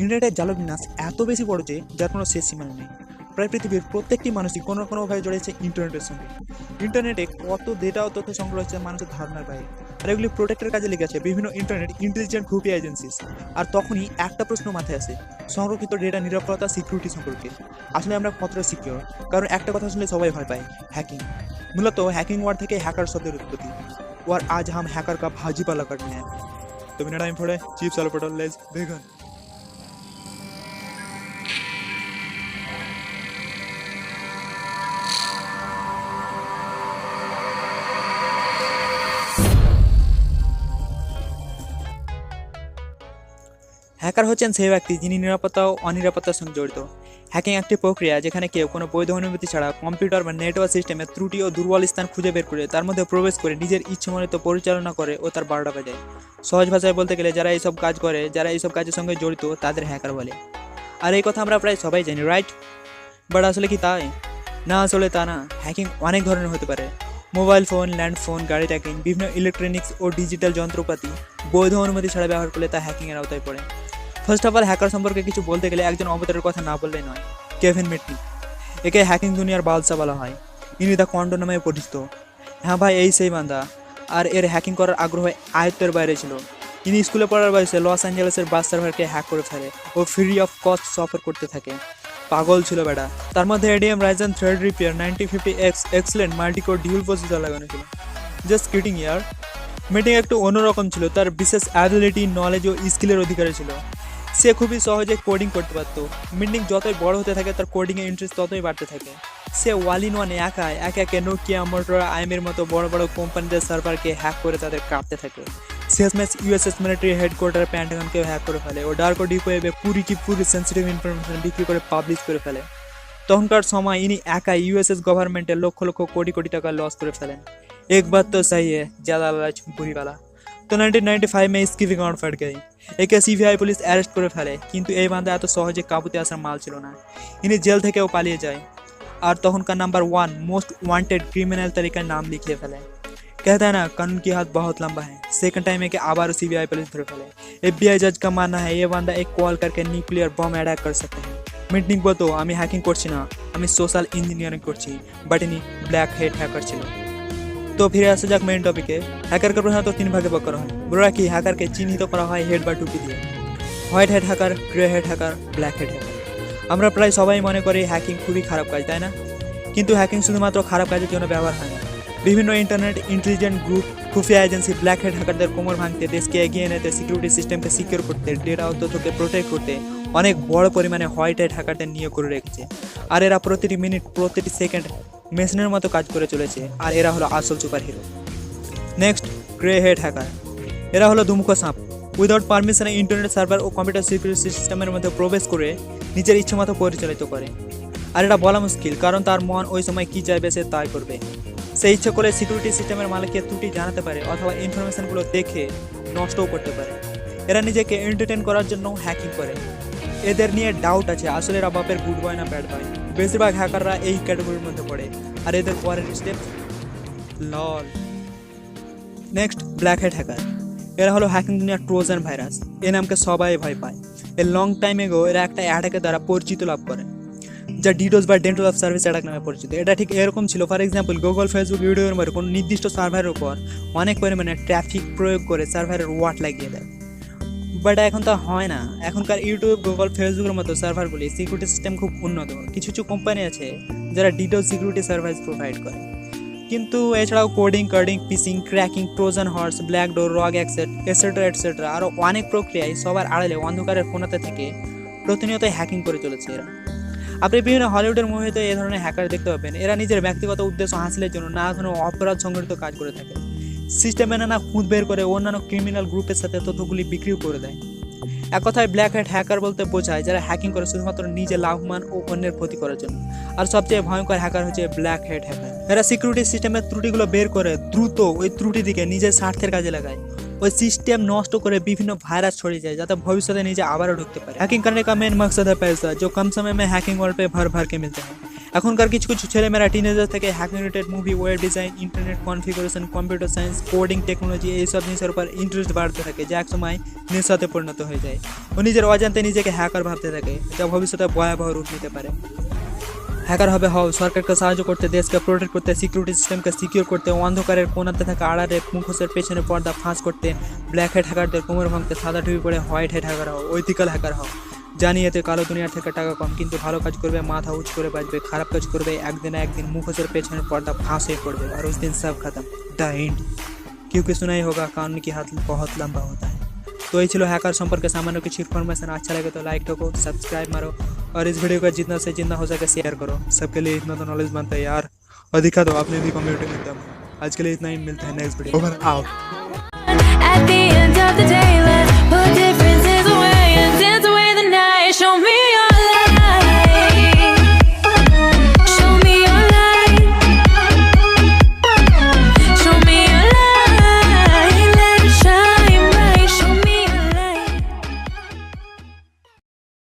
ইন্টারনেটের জালবিন্যাস এত বেশি বড় যে যার কোনো শেষ সীমা নেই। প্রায় পৃথিবীর প্রত্যেকটি মানুষই কোনো না কোনোভাবে জড়িয়েছে ইন্টারনেটের সঙ্গে। ইন্টারনেটে কত ডেটা ও তথ্য সংগ্রহ হচ্ছে মানুষের ধারণার বাইরে, আর এগুলি প্রোটেক্টের কাজে লেগেছে বিভিন্ন ইন্টারনেট ইন্টেলিজেন্ট খুফিয়া এজেন্সিস। আর তখনই একটা প্রশ্ন মাথায় আসে সংরক্ষিত ডেটা নিরাপত্তা সিকিউরিটি সম্পর্কে। আসলে আমরা কতটা সিকিউর? কারণ একটা কথা শুনলে সবাই ভয় পায়, হ্যাকিং। মূলত হ্যাকিং ওয়ার্ড থেকে হ্যাকার শব্দের উৎপত্তি। और आज हम हैकर का भाजी पाला करते हैं। तो बिना टाइम फोड़े चीप्स आलू पटल लेट्स बिगिन। হ্যাকার হচ্ছেন সেই ব্যক্তি যিনি নিরাপত্তা ও অনিরাপত্তার সঙ্গে জড়িত। হ্যাকিং একটি প্রক্রিয়া যেখানে কেউ কোনো বৈধ অনুমতি ছাড়া কম্পিউটার বা নেটওয়ার্ক সিস্টেমে ত্রুটি ও দুর্বল স্থান খুঁজে বের করে তার মধ্যে প্রবেশ করে নিজের ইচ্ছেমতো পরিচালনা করে ও তার বারোটা বাজায়। সহজ ভাষায় বলতে গেলে যারা এইসব কাজ করে, যারা এইসব কাজের সঙ্গে জড়িত তাদের হ্যাকার বলে। আর এই কথা আমরা প্রায় সবাই জানি, রাইট? বাট আসলে কি তাই? না, আসলে তা না। হ্যাকিং অনেক ধরনের হতে পারে। মোবাইল ফোন, ল্যান্ডফোন, গাড়ি ট্র্যাকিং, বিভিন্ন ইলেকট্রনিক্স ও ডিজিটাল যন্ত্রপাতি বৈধ অনুমতি ছাড়া ব্যবহার করলে তা হ্যাকিংয়ের আওতায় পড়ে। ফার্স্ট অফ অল হ্যাকার সম্পর্কে কিছু বলতে গেলে একজন অবতারের কথা না বললেই নয়, কেভিন মিটনি। একে হ্যাকিং দুনিয়ার বাদশা বলা হয়। ইনি দ্য কন্ডো নামে পরিচিত। হ্যাঁ ভাই, এই সেই বান্দা। আর এর হ্যাকিং করার আগ্রহ আয়ত্তের বাইরে ছিল। ইনি স্কুলে পড়ার বয়সে লস অ্যাঞ্জেলেসের বাস সার্ভারকে হ্যাক করে ফেলে ও ফ্রি অফ কস্ট সফর করতে থাকে। পাগল ছিল বেটা। তার মধ্যে ADM Ryzen thread repair 9050X excellent multicore dual processor লাগানো ছিল। জাস্ট কিডিং ইয়ার। মিটিং একটু অন্যরকম ছিল। তার বিশেষ অ্যাবিলিটি, নলেজ ও স্কিলের অধিকারী ছিল। সে খুবই সহজে কোডিং করতে পারত। মিটিং যতই বড় হতে থাকে তার কোডিংয়ে ইন্টারেস্ট ততই বাড়তে থাকে। সে ওয়াল ইন ওয়ানে একে একে নোকিয়া, মোটরোলা, আইএমের মতো বড় বড় কোম্পানিদের সার্ভারকে হ্যাক করে তাদের কাঁপতে থাকে। শেষমেশ ইউএসএস মিলিটারি হেডকোয়ার্টার প্যান্টাগনকেও হ্যাক করে ফেলে ও ডার্ক ডিপ ওয়েবে পুরি সেন্সিটিভ ইনফরমেশন বিক্রি করে পাবলিশ করে ফেলে। তখনকার সময় ইনি একাই ইউএসএস গভর্নমেন্টের লক্ষ লক্ষ কোটি কোটি টাকা লস করে ফেলেন। एक बात तो सही है, ज़्यादा लालच बुरी वाला। तो 1995 में इसकी रिकॉर्ड फट गई। একে সিবিআই পুলিশ অ্যারেস্ট করে ফেলে, কিন্তু এই বান্দা এত সহজে কাবুতে আসার মাল ছিল না। ইনি জেল থেকেও পালিয়ে যায় আর তখনকার নাম্বার 1 মোস্ট ওয়ান্টেড ক্রিমিনাল তালিকায় নাম লিখিয়ে ফেলে। कहता है ना, कानून की हाथ बहुत लंबा है। सेकंड टाइम है कि आबार सीबीआई पुलिस धरे फैले। एफबीआई जज का मानना है ये बंदा एक कॉल करके न्यूक्लियर बम अटैक कर सकते हैं। মিটনিক বলতো, আমি হ্যাকিং করছি না, আমি সোশ্যাল ইঞ্জিনিয়ারিং করছি। বাট ইনি ব্ল্যাক হেড হ্যাকার ছিল। তো ফিরে আসা যাক মেইন টপিকে। হ্যাকারকে প্রধানত 3 ভাগে ভাগ করা হয়। বলে কি, হ্যাকারকে চিহ্নিত করা হয় হেড বা টুপি দিয়ে। White head hacker, grey head hacker, black head hacker. আমরা প্রায় সবাই মনে করি হ্যাকিং খুবই খারাপ কাজ, তাই না? কিন্তু হ্যাকিং শুধুমাত্র খারাপ কাজের জন্য ব্যবহার হয় না। বিভিন্ন ইন্টারনেট ইন্টেলিজেন্ট গ্রুপ, খুফিয়া এজেন্সি ব্ল্যাক হেড হ্যাকারদের কোমর ভাঙতে, দেশকে এগিয়ে নিতে, সিকিউরিটি সিস্টেমকে সিকিউর করতে, ডেটা ও তথ্যকে প্রোটেক্ট করতে অনেক বড় পরিমাণে হোয়াইট হেড হ্যাকারদের নিয়োগ করে রেখেছে। আর এরা প্রতিটি মিনিট, প্রতিটি সেকেন্ড মেশিনের মতো কাজ করে চলেছে। আর এরা হলো আসল super hero. Next, grey head hacker. এরা হলো দুমুখো সাপ। উইদাউট পারমিশনে ইন্টারনেট সার্ভার ও কম্পিউটার সিকিউরিটি সিস্টেমের মধ্যে প্রবেশ করে নিজের ইচ্ছে মতো পরিচালিত করে। আর এটা বলা মুশকিল, কারণ তার মন ওই সময় কী চাইবে সে তাই করবে। সে ইচ্ছে করে সিকিউরিটি সিস্টেমের মালিককে ত্রুটি জানাতে পারে অথবা ইনফরমেশনগুলো দেখে নষ্টও করতে পারে। এরা নিজেকে এন্টারটেন করার জন্য হ্যাকিং করে। এদের নিয়ে ডাউট আছে আসলে এরা বাপের গুড বয় না ব্যাড বয়। বেশিরভাগ হ্যাকাররা এই ক্যাটাগরির মধ্যে পড়ে। আর এদের পরের স্টেপ লল। Next, black head hacker. এরা হলো হ্যাকিং দুনিয়ার ট্রোজান ভাইরাস। এ নামকে সবাই ভয় পায়। এ লং টাইম এগো এরা একটা অ্যাটাকের দ্বারা পরিচিত লাভ করে, যা ডিডোস বা ডেন্টাল অফ সার্ভিস অ্যাটাক নামে পরিচিত। এটা ঠিক এরকম ছিল, ফর এক্সাম্পল গুগল, ফেসবুক, ইউটিউবের মধ্যে কোনো নির্দিষ্ট সার্ভারের উপর অনেক পরিমাণে ট্রাফিক প্রয়োগ করে সার্ভারের ওয়াট লাগিয়ে দেয়। বাট এখন তা হয় না। এখনকার ইউটিউব, গুগল, ফেসবুকের মতো সার্ভারগুলি সিকিউরিটি সিস্টেম খুব উন্নত। কিছু কিছু কোম্পানি আছে যারা ডিডোস সিকিউরিটি সার্ভিস প্রোভাইড করে। কিন্তু এছাড়াও coding, carding, phishing, cracking, Trojan horse, black door, rogue access, etcetera আরও অনেক প্রক্রিয়ায় সবার আড়ালে অন্ধকারের কোণাতে থেকে প্রতিনিয়ত হ্যাকিং করে চলেছে এরা। আপনি বিভিন্ন হলিউডের মুভিতে এই ধরনের হ্যাকার দেখতে পাবেন। এরা নিজের ব্যক্তিগত উদ্দেশ্য হাসিলের জন্য নানা ধরনের অপরাধ সংগঠিত কাজ করে থাকে। সিস্টেমে নানা খুঁত বের করে অন্যান্য ক্রিমিনাল গ্রুপের সাথে তথ্যগুলি বিক্রিও করে দেয়। এক কথায় ব্ল্যাক হেড হ্যাকার বলতে বোঝায় যারা হ্যাকিং করে শুধুমাত্র নিজে লাভবান ও অন্যের ক্ষতি করার জন্য। আর সবচেয়ে ভয়ঙ্কর হ্যাকার হচ্ছে ব্ল্যাক হেড হ্যাকার। এরা সিকিউরিটি সিস্টেমের ত্রুটিগুলো বের করে দ্রুত ওই ত্রুটি দিকে নিজের স্বার্থের কাজে লাগায়। ওই সিস্টেম নষ্ট করে বিভিন্ন ভাইরাস ছড়িয়ে যায় যাতে ভবিষ্যতে নিজে আবারও ঢুকতে পারে। हैकिंग करने का मेन मकसद है पैसा, जो कम समय में हैकिंग वर्ल्ड पे भर भर के मिलते हैं। এখনকার কিছু কিছু ছেলেমেয়েরা টিনেজার থেকে hack related movie, web design, internet configuration, computer science, coding technology এইসব জিনিসের উপর ইন্টারেস্ট বাড়তে থাকে, যা একসময় নেশাতে পরিণত হয়ে যায়। ও নিজের অজান্তে নিজেকে হ্যাকার ভাবতে থাকে, যা ভবিষ্যতে ভয়াবহ রূপ নিতে পারে। হ্যাকার হবে হও সরকারকে সাহায্য করতে, দেশকে প্রোটেক্ট করতে, সিকিউরিটি সিস্টেমকে সিকিউর করতে, অন্ধকারের কোণাতে থাকা আড়ালে মুখোশের পেছনে পর্দা ফাঁস করতে, ব্ল্যাক হেড হ্যাকারদের কোমর ভাঙতে, সাদা টুপি পরে হোয়াইট হেড হ্যাকার হও, ওইথিক্যাল হ্যাকার হও। জানি এতে কালো দুনিয়ার থেকে টাকা কম, কিন্তু ভালো কাজ করবে মাথা উঁচ করে বাঁচবে, খারাপ কাজ করবে একদিন না একদিন মুখোশের পেছনের পর্দা ফাঁস হয়ে পড়বে, আর उस दिन सब खत्म, দ্য एंड। क्योंकि सुना ही होगा कान की हाथ बहुत लंबा होता है। तो ये ছিল হ্যাকার সম্পর্কে সামান্য কিছু ইনফরমেशन। अच्छा लगे तो लाइक ठोको, सब्सक्राइब मारो और इस वीडियो को जितना से जितना हो सके शेयर करो। सबके लिए इतना तो नॉलेज बनता है यार, और दिखा दो आपने भी कम्युनिटी में दम। आज के लिए इतना ही, मिलते हैं next video. Over out. At the end of the day, let's put it